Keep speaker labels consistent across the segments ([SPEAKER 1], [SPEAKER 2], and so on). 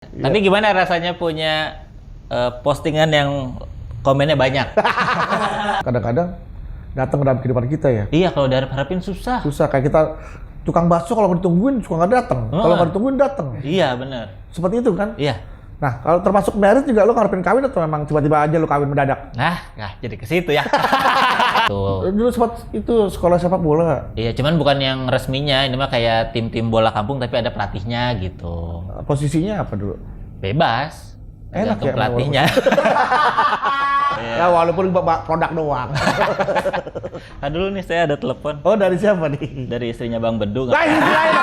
[SPEAKER 1] Tapi gimana rasanya punya postingan yang komennya banyak?
[SPEAKER 2] Kadang-kadang datang ke dalam kehidupan kita ya.
[SPEAKER 1] Iya, kalau diharap-harapin susah.
[SPEAKER 2] Susah, kayak kita tukang bakso kalau ditungguin suka nggak datang. Kalau nggak ditungguin datang.
[SPEAKER 1] Iya, benar.
[SPEAKER 2] Seperti itu kan?
[SPEAKER 1] Iya.
[SPEAKER 2] Nah, kalau termasuk merit juga lo ngarepin kawin atau memang tiba-tiba aja lo kawin mendadak?
[SPEAKER 1] Nah, jadi ke situ ya. Tuh.
[SPEAKER 2] Dulu sempat itu sekolah sepak bola.
[SPEAKER 1] Iya, cuman bukan yang resminya. Ini mah kayak tim-tim bola kampung tapi ada pelatihnya gitu.
[SPEAKER 2] Posisinya apa dulu?
[SPEAKER 1] Bebas.
[SPEAKER 2] Enak
[SPEAKER 1] Tergantung
[SPEAKER 2] ya,
[SPEAKER 1] pelatihnya.
[SPEAKER 2] Ya walaupun produk doang.
[SPEAKER 1] Nah, dulu nih saya ada telepon
[SPEAKER 2] Oh, dari siapa nih?
[SPEAKER 1] dari istrinya Bang Bedu.
[SPEAKER 2] Nah, ini lain.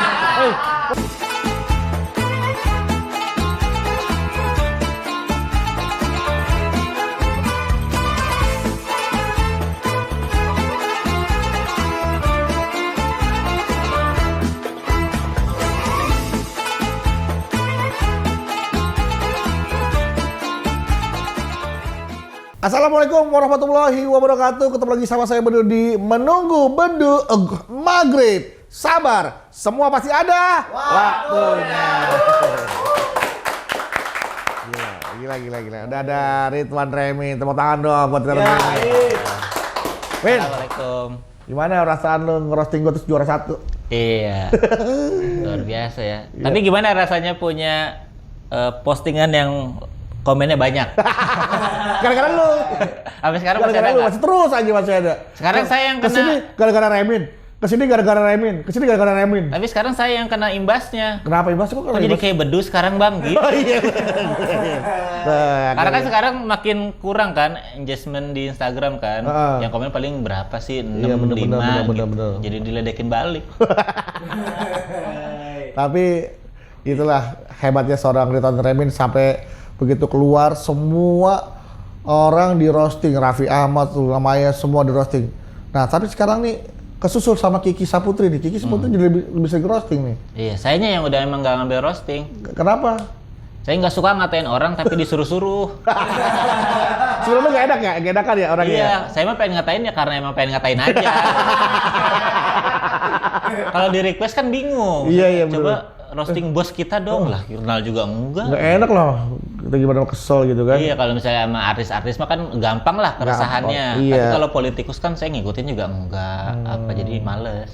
[SPEAKER 2] Assalamualaikum warahmatullahi wabarakatuh. Ketemu lagi sama saya Bedu di Menunggu Bedu Maghrib. Sabar, semua pasti ada waktunya. Gila. Udah ada Ridwan Remin. Tepuk tangan dong buat Ridwan Remin. Win,
[SPEAKER 1] Assalamualaikum.
[SPEAKER 2] gimana perasaan lu ngerosting gue terus juara 1?
[SPEAKER 1] Iya. Luar biasa ya. Tapi gimana rasanya punya postingan yang komennya banyak?
[SPEAKER 2] Gara-gara lu.
[SPEAKER 1] Sampai sekarang masih ada
[SPEAKER 2] Gara-gara lu
[SPEAKER 1] nggak?
[SPEAKER 2] masih terus aja masih ada.
[SPEAKER 1] Sekarang saya yang kena.
[SPEAKER 2] Kesini gara-gara Remin. Kesini gara-gara Remin. Kesini gara-gara Remin.
[SPEAKER 1] Tapi sekarang saya yang kena imbasnya.
[SPEAKER 2] Kenapa Ibas kok
[SPEAKER 1] Kok jadi kayak Bedu sekarang Bang gitu?
[SPEAKER 2] Oh iya.
[SPEAKER 1] Karena kan sekarang makin kurang kan engagement di Instagram kan. Yang komen paling berapa sih? 6,
[SPEAKER 2] Iya, bener,
[SPEAKER 1] 5 gitu.
[SPEAKER 2] bener.
[SPEAKER 1] Jadi diledekin balik.
[SPEAKER 2] Tapi itulah hebatnya seorang Ridwan Remin sampai begitu keluar semua orang di roasting, Raffi Ahmad, Luna Maya semua di roasting. Nah, tapi sekarang nih kesusul sama Kiki Saputri nih. Kiki Saputri jadi lebih sering roasting nih.
[SPEAKER 1] Iya, sayanya yang udah emang gak ngambil roasting.
[SPEAKER 2] Kenapa?
[SPEAKER 1] Saya nggak suka ngatain orang tapi disuruh-suruh.
[SPEAKER 2] Sebenarnya nggak enak ya, nggak enakan ya orangnya.
[SPEAKER 1] Iya, saya mah pengen ngatain ya karena emang pengen ngatain aja. Kalau di request kan bingung.
[SPEAKER 2] Iya,
[SPEAKER 1] Coba roasting bos kita dong lah, jurnal juga enggak.
[SPEAKER 2] Nggak enak loh. Kita gimana kesel gitu kan?
[SPEAKER 1] Iya, kalau misalnya sama artis-artis mah kan gampang lah keresahannya.
[SPEAKER 2] Gampang, iya.
[SPEAKER 1] Tapi kalau politikus kan saya ngikutin juga enggak. Apa jadi males.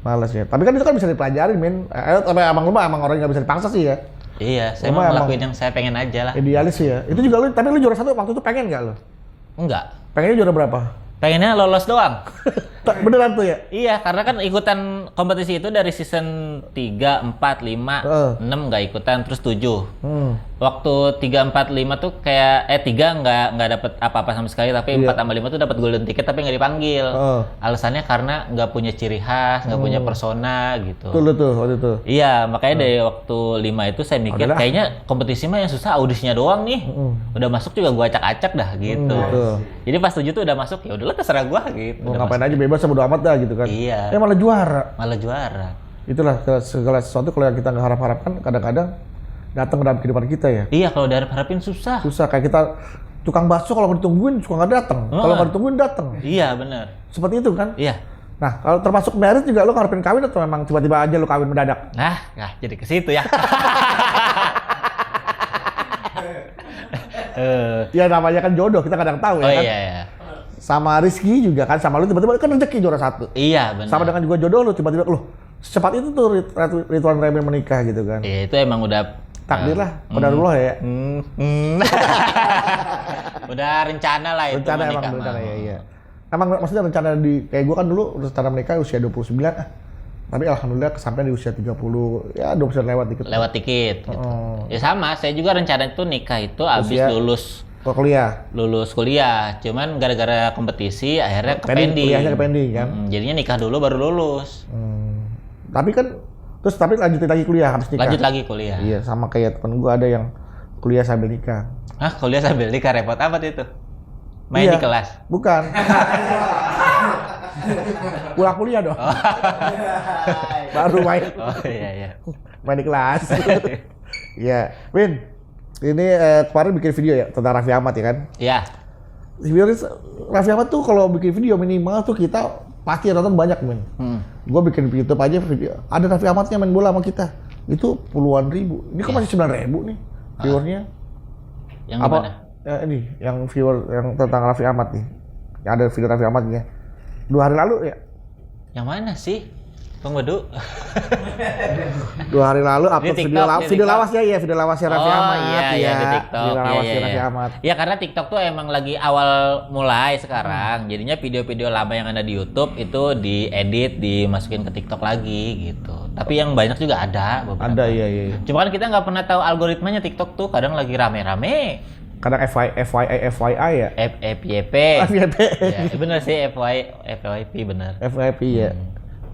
[SPEAKER 2] Males ya. Tapi kan itu kan bisa dipelajari, Min. Tapi emang lu mah emang orang nggak bisa dipaksa sih ya.
[SPEAKER 1] Iya, saya
[SPEAKER 2] Cuma
[SPEAKER 1] mau ngelakuin yang saya pengen aja lah.
[SPEAKER 2] Idealis sih ya. Itu juga lu, tapi lu juara 1 waktu itu pengen nggak lu?
[SPEAKER 1] Enggak.
[SPEAKER 2] Pengennya juara berapa?
[SPEAKER 1] Pengennya lolos doang.
[SPEAKER 2] Beneran tuh ya?
[SPEAKER 1] Iya, karena kan ikutan kompetisi itu dari season 3, 4, 5, 6 nggak ikutan, terus 7. Waktu 3, 4, 5 tuh kayak 3 nggak dapet apa-apa sama sekali, tapi 4 sama 5 tuh dapat golden ticket tapi nggak dipanggil. Alasannya karena nggak punya ciri khas, nggak punya persona gitu.
[SPEAKER 2] Tuh waktu itu.
[SPEAKER 1] Iya, makanya dari waktu 5 itu saya mikir kayaknya kompetisi mah yang susah audisinya doang nih. Udah masuk juga gua acak-acak dah gitu. Jadi pas 7 tuh udah masuk, ya udahlah terserah gua gitu.
[SPEAKER 2] Mau ngapain aja bebas sama amat dah gitu kan.
[SPEAKER 1] Iya.
[SPEAKER 2] Ya malah juara.
[SPEAKER 1] Malah juara.
[SPEAKER 2] Itulah segala sesuatu kalau yang kita nggak harap-harapkan kadang-kadang datang ke dalam kehidupan kita ya.
[SPEAKER 1] Iya, kalau diharap-harapin susah.
[SPEAKER 2] Susah, kayak kita tukang bakso kalau nggak ditungguin suka nggak datang. Kalau nggak ditungguin datang.
[SPEAKER 1] Iya, benar.
[SPEAKER 2] Seperti itu kan?
[SPEAKER 1] Iya.
[SPEAKER 2] Nah, kalau termasuk merit juga lo ngarepin kawin atau memang tiba-tiba aja lo kawin mendadak?
[SPEAKER 1] Nah, jadi ke situ ya.
[SPEAKER 2] Ya namanya kan jodoh, kita kadang tahu ya
[SPEAKER 1] Oh
[SPEAKER 2] kan.
[SPEAKER 1] iya.
[SPEAKER 2] Sama Rizky juga kan, sama lu tiba-tiba kan rezeki juara 1.
[SPEAKER 1] Iya, benar.
[SPEAKER 2] Sama dengan juga jodoh lu tiba-tiba loh. Secepat itu tuh Ridwan Remin menikah gitu kan.
[SPEAKER 1] Iya, itu emang udah
[SPEAKER 2] Takdir lah, qadarullah ya.
[SPEAKER 1] Udah rencana lah itu
[SPEAKER 2] Rencana emang
[SPEAKER 1] menikah
[SPEAKER 2] rencana
[SPEAKER 1] mah.
[SPEAKER 2] ya, iya. Emang maksudnya rencana di kayak gua kan dulu rencana menikah usia 29 tapi alhamdulillah kesampaian di usia 30, ya 20 lewat dikit.
[SPEAKER 1] Lewat dikit gitu. Ya sama, saya juga rencana itu nikah itu abis
[SPEAKER 2] Usia- kuliah.
[SPEAKER 1] lulus kuliah. Cuman gara-gara kompetisi akhirnya ke pending.
[SPEAKER 2] Kuliahnya ke pending kan.
[SPEAKER 1] Jadinya nikah dulu baru lulus.
[SPEAKER 2] Tapi kan tapi lanjutin lagi kuliah habis nikah.
[SPEAKER 1] Lanjut lagi kuliah.
[SPEAKER 2] Iya, sama kayak temen gua ada yang kuliah sambil nikah.
[SPEAKER 1] Hah, kuliah sambil nikah repot amat itu? Main
[SPEAKER 2] Iya.
[SPEAKER 1] di kelas?
[SPEAKER 2] Bukan. Pulang kuliah dong. Baru main.
[SPEAKER 1] Oh iya.
[SPEAKER 2] Main di kelas. Iya. Win, ini kemarin bikin video ya tentang Raffi Ahmad ya kan?
[SPEAKER 1] Iya.
[SPEAKER 2] Video Raffi Ahmad tuh kalau bikin video minimal tuh kita pasti nonton banyak, Min. Gue bikin YouTube aja video, ada Raffi Ahmadnya main bola sama kita. Itu puluhan ribu. Ini kok masih 9.000 nih. Viewernya
[SPEAKER 1] Yang
[SPEAKER 2] apa?
[SPEAKER 1] mana?
[SPEAKER 2] Ini yang viewer yang tentang Raffi Ahmad nih. Yang ada video Raffi Ahmadnya. 2 hari lalu ya.
[SPEAKER 1] Yang mana sih? Tunggu dulu.
[SPEAKER 2] 2 hari lalu upload
[SPEAKER 1] Di
[SPEAKER 2] video
[SPEAKER 1] TikTok,
[SPEAKER 2] video lawasnya ya, video lawasnya Raffi Ahmad.
[SPEAKER 1] Iya, di TikTok.
[SPEAKER 2] Video lawasnya
[SPEAKER 1] Iya.
[SPEAKER 2] Raffi Ahmad.
[SPEAKER 1] Ya karena TikTok tuh emang lagi awal mulai sekarang. Jadinya video-video lama yang ada di YouTube itu diedit, dimasukin ke TikTok lagi gitu. Tapi yang banyak juga ada beberapa.
[SPEAKER 2] Ada iya.
[SPEAKER 1] Cuma kan kita nggak pernah tahu algoritmanya TikTok tuh kadang lagi rame-rame.
[SPEAKER 2] Kadang FYI ya.
[SPEAKER 1] FYP.
[SPEAKER 2] FYP.
[SPEAKER 1] Ya, bener sih FYP bener.
[SPEAKER 2] FYP ya.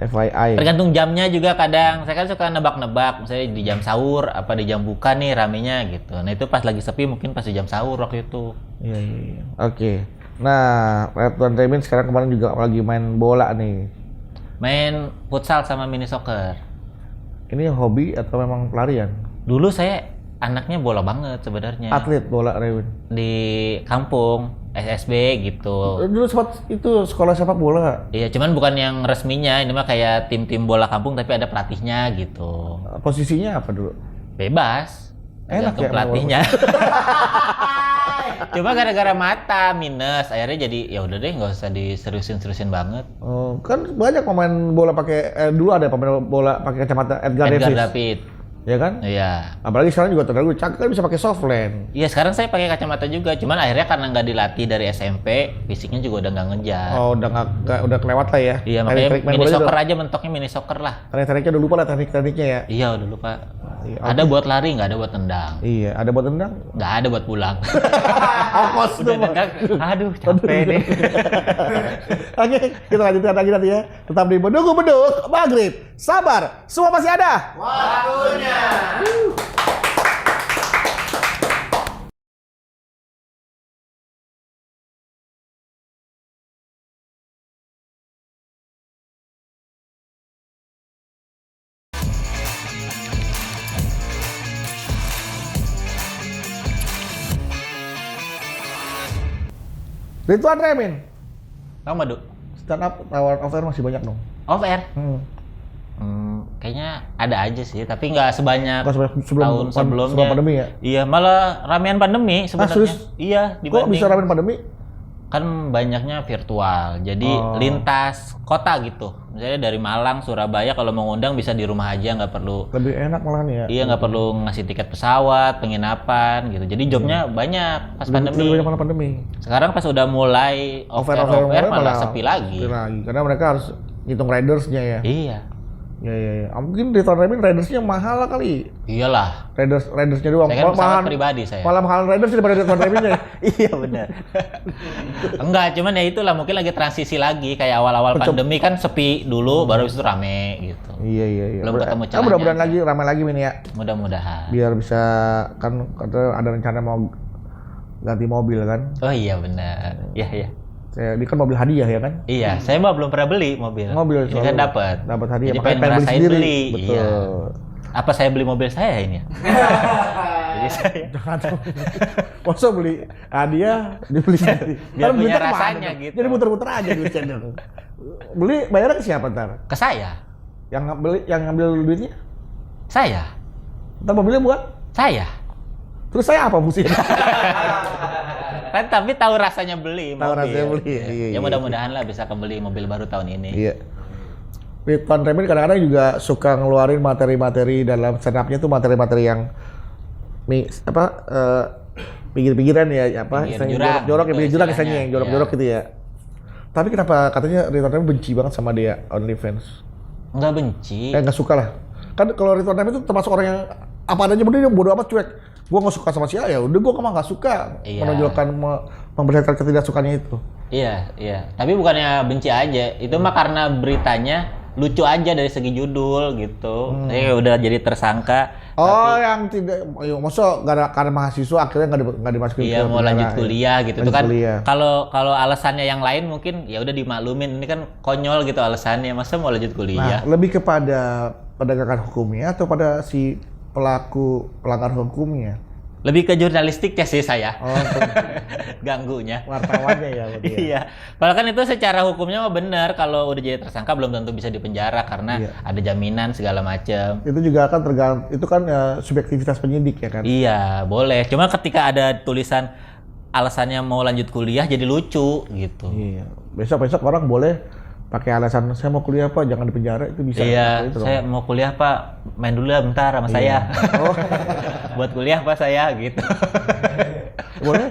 [SPEAKER 2] FYI.
[SPEAKER 1] Tergantung jamnya juga kadang. Saya kan suka nebak-nebak, misalnya di jam sahur apa di jam buka nih ramenya gitu. Nah itu pas lagi sepi mungkin pas di jam sahur waktu itu.
[SPEAKER 2] Iya. Oke. Nah, Ridwan Remin sekarang kemarin juga lagi main bola nih.
[SPEAKER 1] Main futsal sama mini soccer.
[SPEAKER 2] Ini hobi atau memang pelarian?
[SPEAKER 1] Dulu saya anaknya bola banget sebenarnya.
[SPEAKER 2] Atlet bola Remin.
[SPEAKER 1] Di kampung SSB gitu.
[SPEAKER 2] Dulu sempat itu sekolah sepak bola.
[SPEAKER 1] Iya, cuman bukan yang resminya. Ini mah kayak tim-tim bola kampung tapi ada pelatihnya gitu.
[SPEAKER 2] Posisinya apa dulu?
[SPEAKER 1] Bebas.
[SPEAKER 2] Enak
[SPEAKER 1] Tergantung
[SPEAKER 2] ya
[SPEAKER 1] pelatihnya. Cuma gara-gara mata minus, akhirnya jadi ya udah deh nggak usah diseriusin banget.
[SPEAKER 2] Oh, kan banyak pemain bola pakai dulu ada pemain bola pakai kacamata Edgar Davis.
[SPEAKER 1] David.
[SPEAKER 2] Ya kan?
[SPEAKER 1] Iya.
[SPEAKER 2] Apalagi sekarang juga terlalu cakep kan bisa pakai softland.
[SPEAKER 1] Iya sekarang saya pakai kacamata juga, cuman akhirnya karena nggak dilatih dari SMP, fisiknya juga udah nggak ngejar.
[SPEAKER 2] Oh, udah kelewat lah ya.
[SPEAKER 1] Iya makanya mini soccer aja mentoknya mini soccer lah.
[SPEAKER 2] Teknik-tekniknya udah lupa lah teknik-tekniknya ya.
[SPEAKER 1] Iya udah lupa.
[SPEAKER 2] Iya,
[SPEAKER 1] Ada buat lari nggak ada buat tendang.
[SPEAKER 2] Iya, ada buat tendang.
[SPEAKER 1] Nggak ada buat pulang.
[SPEAKER 2] Ongkos tuh.
[SPEAKER 1] Nendang, aduh capek deh.
[SPEAKER 2] Oke, kita lanjutkan lagi nanti ya. Tetap di Beduk Maghrib. Sabar, semua masih ada.
[SPEAKER 3] Waktunya.
[SPEAKER 2] Ridwan Remin.
[SPEAKER 1] Tahu Madu?
[SPEAKER 2] Stand up tawaran offer masih banyak dong.
[SPEAKER 1] Off air? Kayaknya ada aja sih, tapi nggak sebanyak tahun sebelumnya.
[SPEAKER 2] Sebelum pandemi ya?
[SPEAKER 1] Iya, malah ramean pandemi sebenarnya.
[SPEAKER 2] Serius?
[SPEAKER 1] Iya,
[SPEAKER 2] Kok
[SPEAKER 1] dibanding.
[SPEAKER 2] bisa ramean pandemi?
[SPEAKER 1] Kan banyaknya virtual, jadi lintas kota gitu. Misalnya dari Malang, Surabaya kalau mau ngundang bisa di rumah aja, nggak perlu.
[SPEAKER 2] Lebih enak malah nih ya.
[SPEAKER 1] Iya, nggak perlu ngasih tiket pesawat, penginapan gitu. Jadi jobnya banyak pas pandemi.
[SPEAKER 2] Lebih banyak pandemi.
[SPEAKER 1] Sekarang pas udah mulai off-air malah sepi lagi.
[SPEAKER 2] Karena mereka harus ngitung ridersnya ya.
[SPEAKER 1] Iya.
[SPEAKER 2] Ya. Mungkin Ridwan Remin ridersnya mahal lah kali.
[SPEAKER 1] Iyalah.
[SPEAKER 2] Ridersnya doang.
[SPEAKER 1] Saya kan pesawat pribadi saya.
[SPEAKER 2] Malah mahal riders daripada Ridwan Remin ya.
[SPEAKER 1] Iya benar. Enggak, cuman ya itulah mungkin lagi transisi lagi kayak awal-awal pandemi kan sepi dulu baru habis itu rame gitu.
[SPEAKER 2] Iya.
[SPEAKER 1] Belum ketemu caranya.
[SPEAKER 2] Mudah-mudahan lagi ramai lagi Min ya.
[SPEAKER 1] Mudah-mudahan.
[SPEAKER 2] Biar bisa kan ada rencana mau ganti mobil kan.
[SPEAKER 1] Oh iya benar. Iya.
[SPEAKER 2] Ini kan mobil hadiah ya kan?
[SPEAKER 1] Iya, saya mah belum pernah beli mobil. Ini kan dapat.
[SPEAKER 2] Dapat hadiah.
[SPEAKER 1] Jadi
[SPEAKER 2] Makanya
[SPEAKER 1] pengen ngerasain beli.
[SPEAKER 2] Betul.
[SPEAKER 1] Iya. Apa saya beli mobil saya ini? Jadi saya
[SPEAKER 2] Jangan tuh. Masa beli hadiah dibeli sendiri.
[SPEAKER 1] Biar
[SPEAKER 2] Kan
[SPEAKER 1] punya
[SPEAKER 2] duitnya kemana
[SPEAKER 1] rasanya
[SPEAKER 2] dong?
[SPEAKER 1] gitu.
[SPEAKER 2] Jadi muter-muter aja duitnya dong. Beli bayarnya ke siapa ntar?
[SPEAKER 1] ke saya.
[SPEAKER 2] Yang ngambil duitnya?
[SPEAKER 1] Saya.
[SPEAKER 2] Ntar mobilnya buat?
[SPEAKER 1] Saya.
[SPEAKER 2] Terus saya apa fungsinya?
[SPEAKER 1] Kan tapi tahu rasanya beli
[SPEAKER 2] Tahu
[SPEAKER 1] mobil.
[SPEAKER 2] rasanya beli, iya.
[SPEAKER 1] Ya mudah-mudahan lah bisa kebeli mobil baru tahun ini.
[SPEAKER 2] Iya. Ridwan Remin kadang-kadang juga suka ngeluarin materi-materi dalam stand up-nya tuh materi-materi yang pinggir-pinggiran ya apa
[SPEAKER 1] Pinggir
[SPEAKER 2] istilahnya
[SPEAKER 1] jurang,
[SPEAKER 2] jorok ya
[SPEAKER 1] gitu
[SPEAKER 2] pinggir jurang
[SPEAKER 1] istilahnya.
[SPEAKER 2] istilahnya yang jorok-jorok
[SPEAKER 1] Iya.
[SPEAKER 2] gitu ya. Tapi kenapa katanya Ridwan Remin benci banget sama dia OnlyFans?
[SPEAKER 1] Enggak benci.
[SPEAKER 2] Nggak suka lah. Kan kalau Ridwan Remin itu termasuk orang yang apa adanya bener dia bodo amat cuek. Gua nggak suka sama siapa ya udah gua emang nggak suka
[SPEAKER 1] Iya.
[SPEAKER 2] menonjolkan memperlihatkan ketidaksukaannya itu.
[SPEAKER 1] Iya. Tapi bukannya benci aja. Itu mah karena beritanya lucu aja dari segi judul gitu. Saya udah jadi tersangka.
[SPEAKER 2] Oh, yang tidak, maksud karena mahasiswa akhirnya nggak dimasukin
[SPEAKER 1] Iya,
[SPEAKER 2] ke
[SPEAKER 1] mau
[SPEAKER 2] penjara,
[SPEAKER 1] lanjut
[SPEAKER 2] ya.
[SPEAKER 1] kuliah gitu. Itu
[SPEAKER 2] Lanjut
[SPEAKER 1] kan
[SPEAKER 2] kuliah.
[SPEAKER 1] kalau alasannya yang lain mungkin ya udah dimaklumin. Ini kan konyol gitu alasannya. Masa mau lanjut
[SPEAKER 2] Nah,
[SPEAKER 1] kuliah?
[SPEAKER 2] lebih kepada penegakan hukumnya atau pada si pelanggar hukumnya?
[SPEAKER 1] Lebih ke jurnalistiknya sih saya.
[SPEAKER 2] Oh,
[SPEAKER 1] Ganggunya.
[SPEAKER 2] wartawannya ya. Berarti ya.
[SPEAKER 1] Iya. Padahal kan itu secara hukumnya mah benar, kalau udah jadi tersangka belum tentu bisa dipenjara karena ada jaminan segala macam.
[SPEAKER 2] Itu juga kan tergantung, itu kan subjektivitas penyidik ya kan.
[SPEAKER 1] Iya, boleh. Cuma ketika ada tulisan alasannya mau lanjut kuliah jadi lucu gitu.
[SPEAKER 2] Iya. Besok orang boleh pakai alasan saya mau kuliah Pak, jangan dipenjara, itu bisa.
[SPEAKER 1] Iya,
[SPEAKER 2] itu
[SPEAKER 1] saya mau kuliah Pak, main dulu ya bentar sama saya.
[SPEAKER 2] Oh.
[SPEAKER 1] Buat kuliah Pak saya gitu.
[SPEAKER 2] Boleh?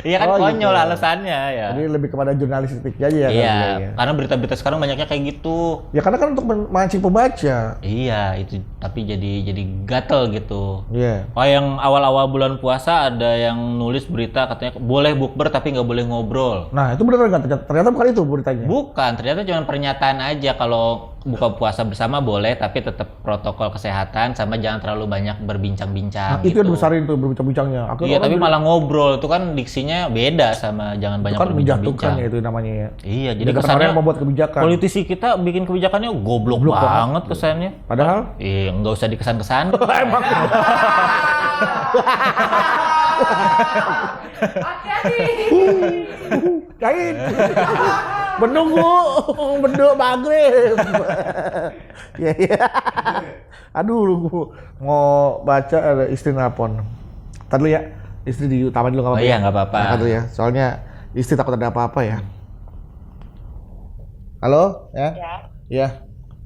[SPEAKER 1] Iya kan konyol
[SPEAKER 2] gitu.
[SPEAKER 1] alasannya ya.
[SPEAKER 2] Jadi lebih kepada jurnalistik aja ya.
[SPEAKER 1] Iya,
[SPEAKER 2] kan?
[SPEAKER 1] karena berita-berita sekarang banyaknya kayak gitu.
[SPEAKER 2] Ya karena kan untuk memancing pembaca.
[SPEAKER 1] Iya, itu tapi jadi gatel gitu.
[SPEAKER 2] Iya.
[SPEAKER 1] Oh, yang awal-awal bulan puasa ada yang nulis berita katanya boleh bukber tapi nggak boleh ngobrol.
[SPEAKER 2] Nah itu benar nggak? Ternyata bukan itu beritanya.
[SPEAKER 1] Bukan, ternyata cuma pernyataan aja kalau buka puasa bersama boleh tapi tetap protokol kesehatan sama jangan terlalu banyak berbincang-bincang.
[SPEAKER 2] Nah, itu yang
[SPEAKER 1] gitu.
[SPEAKER 2] besarin tuh berbincang-bincangnya.
[SPEAKER 1] Iya, tapi malah ngobrol itu kan diksinya beda sama jangan banyak
[SPEAKER 2] kan
[SPEAKER 1] berbincang-bincang.
[SPEAKER 2] menjatuhkan ya itu namanya ya.
[SPEAKER 1] Iya, jadi
[SPEAKER 2] Dengan
[SPEAKER 1] kesannya
[SPEAKER 2] orang yang membuat kebijakan.
[SPEAKER 1] politisi kita bikin kebijakannya goblok banget kesannya.
[SPEAKER 2] Padahal?
[SPEAKER 1] Iya, nggak usah dikesan-kesan.
[SPEAKER 2] Emang.
[SPEAKER 3] Hati-hati.
[SPEAKER 2] Kain. Menunggu maghrib. Ya. Aduh, mau baca ada istri nelpon. Ntar dulu ya, istri diutamain dulu nggak apa-apa.
[SPEAKER 1] Oh iya, nggak apa-apa.
[SPEAKER 2] Ntar dulu ya, soalnya istri takut ada apa-apa ya. Halo, ya?
[SPEAKER 3] Ya,
[SPEAKER 2] Iya.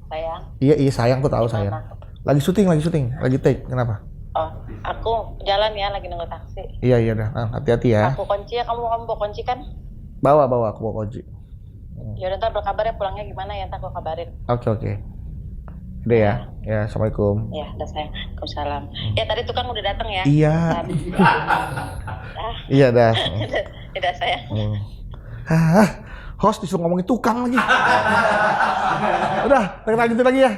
[SPEAKER 3] sayang.
[SPEAKER 2] Iya sayang, aku tahu sayang. Lagi syuting, lagi take. Kenapa?
[SPEAKER 3] Oh, aku jalan ya, lagi nunggu taksi.
[SPEAKER 2] Iya dah. Nah, hati-hati ya.
[SPEAKER 3] Aku kunci ya, kamu bawa kunci kan?
[SPEAKER 2] Bawa, aku bawa kunci.
[SPEAKER 3] Ya udah, ntar berkabar ya pulangnya gimana ya, ntar aku kabarin.
[SPEAKER 2] Oke. Udah ya. Ya, assalamualaikum.
[SPEAKER 3] Ya, udah sayang. Waalaikumsalam. Ya tadi tuh kan udah datang ya.
[SPEAKER 2] Iya.
[SPEAKER 3] Ah,
[SPEAKER 2] Iya dah.
[SPEAKER 3] udah sayang.
[SPEAKER 2] Host disuruh ngomongin tukang lagi. Udah, kita lanjutin lagi ya.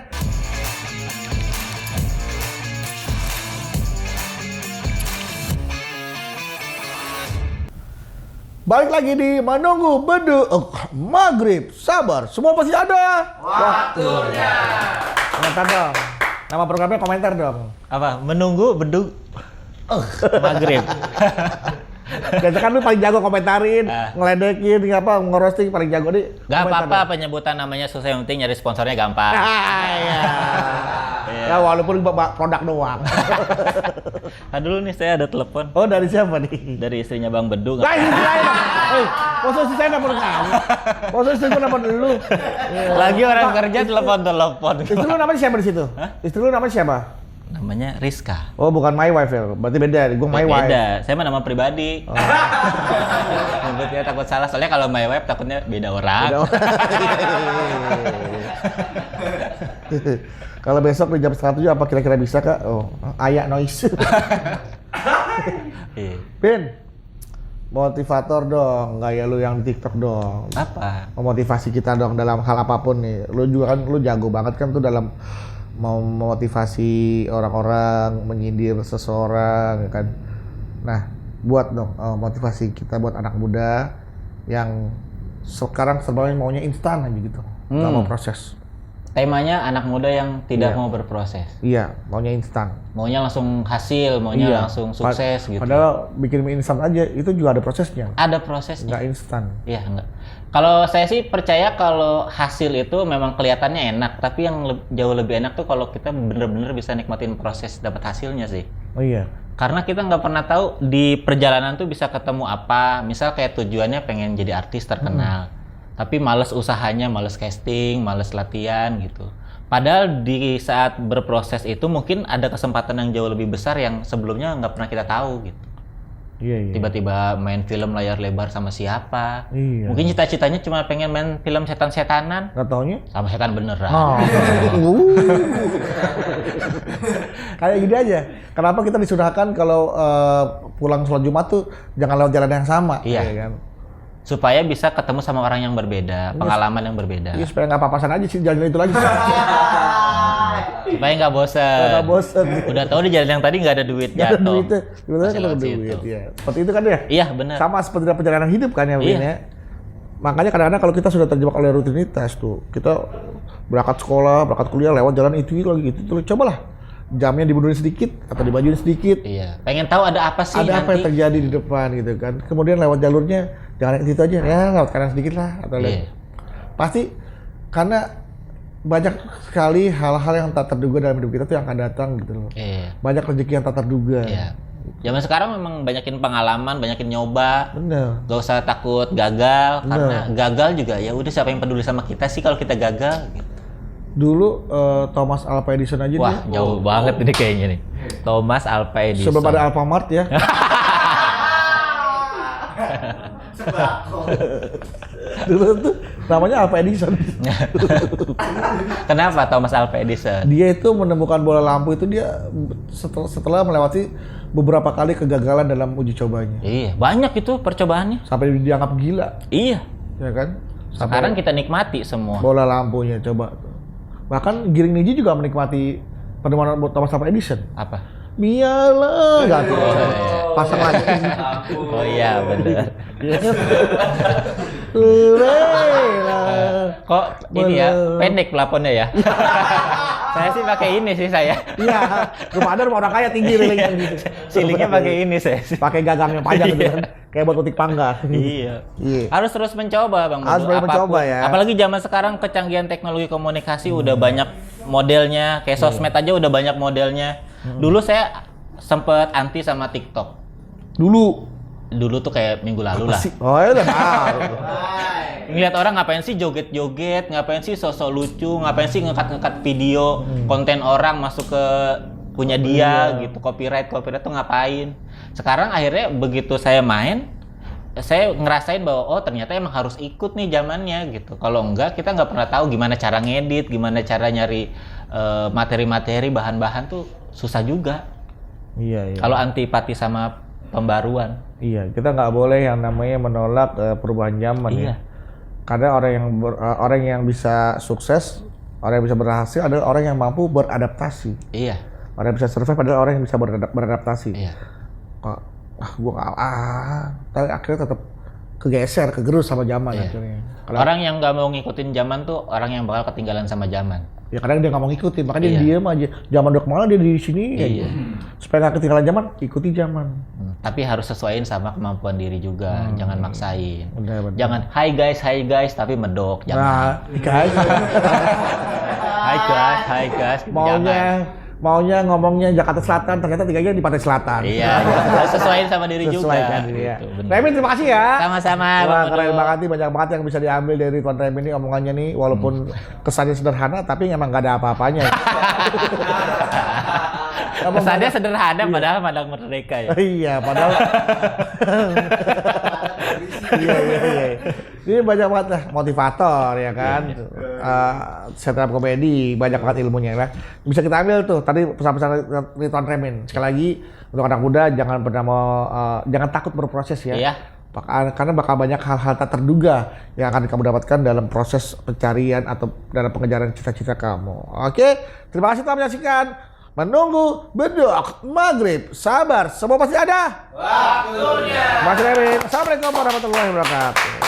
[SPEAKER 2] Balik lagi di menunggu maghrib. Sabar, semua pasti ada waktunya. Komentar dong. Nama programnya komentar dong.
[SPEAKER 1] Apa? Menunggu bedug maghrib.
[SPEAKER 2] Biasa kan lu paling jago komentarin, ngeledekin, apa, ngerosting paling jago nih.
[SPEAKER 1] Gak apa-apa penyebutan namanya susah, yang penting nyari sponsornya gampang.
[SPEAKER 2] Iya. Ya walaupun produk doang.
[SPEAKER 1] Dulu nih saya ada telepon.
[SPEAKER 2] Oh dari siapa nih?
[SPEAKER 1] Dari istrinya Bang Bedug.
[SPEAKER 2] Nah istri saya dong. Posisi saya nelfon kamu. Posisi saya nelfon dulu.
[SPEAKER 1] Lagi orang kerja telepon.
[SPEAKER 2] Istri lu namanya siapa di situ? Istri lu namanya siapa?
[SPEAKER 1] Namanya Rizka.
[SPEAKER 2] Oh bukan my wife ya, berarti beda. Gue my wife.
[SPEAKER 1] Beda, saya mah nama pribadi. Nyebutnya takut salah, soalnya kalau my wife takutnya beda orang.
[SPEAKER 2] Kalau besok di jam 107 apa kira-kira bisa Kak? Oh, ayak noise. Pin, motivator dong, gaya lu yang di TikTok dong.
[SPEAKER 1] Apa?
[SPEAKER 2] Memotivasi kita dong dalam hal apapun nih. Lu juga kan, lu jago banget kan tuh dalam mau memotivasi orang-orang, menyindir seseorang, ya kan. Nah, buat dong motivasi kita buat anak muda yang sekarang sebenarnya maunya instan aja gitu, nggak mau proses.
[SPEAKER 1] Temanya anak muda yang tidak mau berproses.
[SPEAKER 2] Iya, maunya instan.
[SPEAKER 1] Maunya langsung hasil, maunya langsung sukses gitu.
[SPEAKER 2] Padahal bikin mie instan aja itu juga ada prosesnya.
[SPEAKER 1] Ada prosesnya.
[SPEAKER 2] Nggak instan.
[SPEAKER 1] Iya, enggak. Kalau saya sih percaya kalau hasil itu memang kelihatannya enak, tapi yang jauh lebih enak tuh kalau kita bener-bener bisa nikmatin proses dapat hasilnya sih.
[SPEAKER 2] Oh iya.
[SPEAKER 1] Karena kita nggak pernah tahu di perjalanan tuh bisa ketemu apa. Misal kayak tujuannya pengen jadi artis terkenal. Tapi males usahanya, males casting, males latihan gitu. Padahal di saat berproses itu mungkin ada kesempatan yang jauh lebih besar yang sebelumnya nggak pernah kita tahu gitu.
[SPEAKER 2] Iya.
[SPEAKER 1] Tiba-tiba main film layar lebar sama siapa.
[SPEAKER 2] Iya.
[SPEAKER 1] Mungkin cita-citanya cuma pengen main film setan-setanan.
[SPEAKER 2] Nggak taunya?
[SPEAKER 1] Sama setan beneran.
[SPEAKER 2] Oh. Kayak gini aja. Kenapa kita disunahkan kalau pulang sholat Jumat tuh jangan lewat jalan yang sama.
[SPEAKER 1] Iya.
[SPEAKER 2] Ya kan?
[SPEAKER 1] Supaya bisa ketemu sama orang yang berbeda, pengalaman yang berbeda.
[SPEAKER 2] Iya, supaya nggak papasan aja sih jalan itu lagi.
[SPEAKER 1] Supaya nggak bosan.
[SPEAKER 2] Nggak bosan.
[SPEAKER 1] Udah tahu di jalan yang tadi nggak ada duit
[SPEAKER 2] Nggak ada
[SPEAKER 1] jatuh.
[SPEAKER 2] duitnya. Sebenarnya
[SPEAKER 1] Masih
[SPEAKER 2] kan ada
[SPEAKER 1] lewat
[SPEAKER 2] duit.
[SPEAKER 1] situ.
[SPEAKER 2] Ya. Seperti itu kan ya?
[SPEAKER 1] Iya benar.
[SPEAKER 2] Sama seperti dalam perjalanan hidup kan ya, Win ya. Makanya kadang-kadang kalau kita sudah terjebak oleh rutinitas tuh, kita berangkat sekolah, berangkat kuliah lewat jalan itu lagi itu. Cobalah jamnya dimundurin sedikit atau dibajuin sedikit.
[SPEAKER 1] Iya. Pengen tahu ada apa sih
[SPEAKER 2] Ada
[SPEAKER 1] nanti.
[SPEAKER 2] apa yang terjadi di depan gitu kan. Kemudian lewat jalurnya jangan ke situ aja ya, lewat kanan sedikit lah atau
[SPEAKER 1] Iya.
[SPEAKER 2] pasti karena banyak sekali hal-hal yang tak terduga dalam hidup kita tuh yang akan datang gitu loh.
[SPEAKER 1] Iya.
[SPEAKER 2] Banyak rezeki yang tak terduga.
[SPEAKER 1] Iya. Zaman sekarang memang banyakin pengalaman, banyakin nyoba.
[SPEAKER 2] Bener.
[SPEAKER 1] Gak usah takut gagal, karena gagal juga ya udah siapa yang peduli sama kita sih kalau kita gagal gitu.
[SPEAKER 2] Dulu Thomas Alva Edison aja
[SPEAKER 1] Wah,
[SPEAKER 2] dia
[SPEAKER 1] jauh banget ini kayaknya nih. Thomas Alva Edison.
[SPEAKER 2] sebelum ada Alfamart ya. Dulu tuh namanya Alva Edison.
[SPEAKER 1] Kenapa Thomas Alva Edison?
[SPEAKER 2] Dia itu menemukan bola lampu itu dia setelah melewati beberapa kali kegagalan dalam uji cobanya.
[SPEAKER 1] Iya, banyak itu percobaannya.
[SPEAKER 2] Sampai dianggap gila,
[SPEAKER 1] Iya.
[SPEAKER 2] ya kan?
[SPEAKER 1] Sekarang kita nikmati semua.
[SPEAKER 2] Bola lampunya coba. Bahkan Giring Niji juga menikmati penemuan Thomas Alva Edison.
[SPEAKER 1] Apa?
[SPEAKER 2] Mialah, ganti. Pasang lagi.
[SPEAKER 1] Oh iya, bener. Kok ini ya, pendek pelaponnya ya? Saya sih pakai ini sih saya.
[SPEAKER 2] Iya, rumah ada rumah orang kaya tinggi relingnya gitu.
[SPEAKER 1] Silingnya pakai ini saya sih.
[SPEAKER 2] Pakai gagangnya panjang gitu kan. Kayak buat petik pangga.
[SPEAKER 1] Iya.
[SPEAKER 2] Iya.
[SPEAKER 1] Harus terus mencoba, Bang.
[SPEAKER 2] Harus
[SPEAKER 1] Bulu,
[SPEAKER 2] terus mencoba
[SPEAKER 1] apapun.
[SPEAKER 2] ya.
[SPEAKER 1] Apalagi zaman sekarang kecanggihan teknologi komunikasi udah banyak modelnya, kayak sosmed aja udah banyak modelnya. Dulu saya sempet anti sama TikTok. Dulu tuh kayak minggu lalu lah.
[SPEAKER 2] Oh ya udah tahu.
[SPEAKER 1] Ngeliat orang ngapain sih joget-joget, ngapain sih sosok lucu, ngapain sih ngekat-ngekat video konten orang masuk ke punya dia gitu, copyright tuh ngapain. Sekarang akhirnya begitu saya main, saya ngerasain bahwa oh ternyata emang harus ikut nih zamannya gitu. Kalau enggak kita nggak pernah tahu gimana cara ngedit, gimana cara nyari materi-materi, bahan-bahan tuh susah juga.
[SPEAKER 2] Iya.
[SPEAKER 1] Kalau antipati sama pembaruan.
[SPEAKER 2] Iya, kita nggak boleh yang namanya menolak perubahan zaman ya. Karena orang yang bisa sukses, orang yang bisa berhasil adalah orang yang mampu beradaptasi.
[SPEAKER 1] Iya.
[SPEAKER 2] Orang yang bisa survive adalah orang yang bisa beradaptasi.
[SPEAKER 1] Iya.
[SPEAKER 2] Gua nggak tapi akhirnya tetap kegerus sama zaman
[SPEAKER 1] Iya.
[SPEAKER 2] akhirnya.
[SPEAKER 1] Orang yang nggak mau ngikutin zaman tuh orang yang bakal ketinggalan sama zaman.
[SPEAKER 2] Ya kadang dia nggak mau ngikutin, makanya dia
[SPEAKER 1] Iya.
[SPEAKER 2] diem aja. Zaman udah kemana dia di sini.
[SPEAKER 1] Iya.
[SPEAKER 2] Supaya nggak ketinggalan zaman, ikuti zaman.
[SPEAKER 1] Tapi harus sesuaiin sama kemampuan diri juga, jangan maksain.
[SPEAKER 2] Benar.
[SPEAKER 1] Jangan hi guys, tapi medok. Jangan.
[SPEAKER 2] Nah, guys,
[SPEAKER 1] Hi guys. Jangan.
[SPEAKER 2] maunya ngomongnya Jakarta Selatan, ternyata tiganya di Pantai Selatan.
[SPEAKER 1] Iya, harus sesuaiin sama diri
[SPEAKER 2] Sesuaikan
[SPEAKER 1] juga.
[SPEAKER 2] diri ya.
[SPEAKER 1] Gitu, bener.
[SPEAKER 2] Remin, terima kasih ya.
[SPEAKER 1] Sama-sama.
[SPEAKER 2] Wah,
[SPEAKER 1] Bang
[SPEAKER 2] keren
[SPEAKER 1] Udo.
[SPEAKER 2] banget nih, banyak banget yang bisa diambil dari Tuan Remin ini omongannya nih, walaupun kesannya sederhana, tapi emang nggak ada apa-apanya.
[SPEAKER 1] Kesannya sederhana, padahal madang merdeka ya.
[SPEAKER 2] Iya, padahal. Iya. Ini banyak banget lah, motivator ya kan. Stand up komedi, banyak banget ilmunya lah. Bisa kita ambil tuh tadi pesan-pesan dari Tuan Remin. Sekali lagi untuk anak muda jangan pernah jangan takut berproses ya.
[SPEAKER 1] Iya.
[SPEAKER 2] Karena bakal banyak hal-hal tak terduga yang akan kamu dapatkan dalam proses pencarian atau dalam pengejaran cita-cita kamu. Oke, terima kasih telah menyaksikan. Menunggu bedok maghrib. Sabar, semua pasti ada waktunya. Mas Remin, assalamualaikum warahmatullahi wabarakatuh.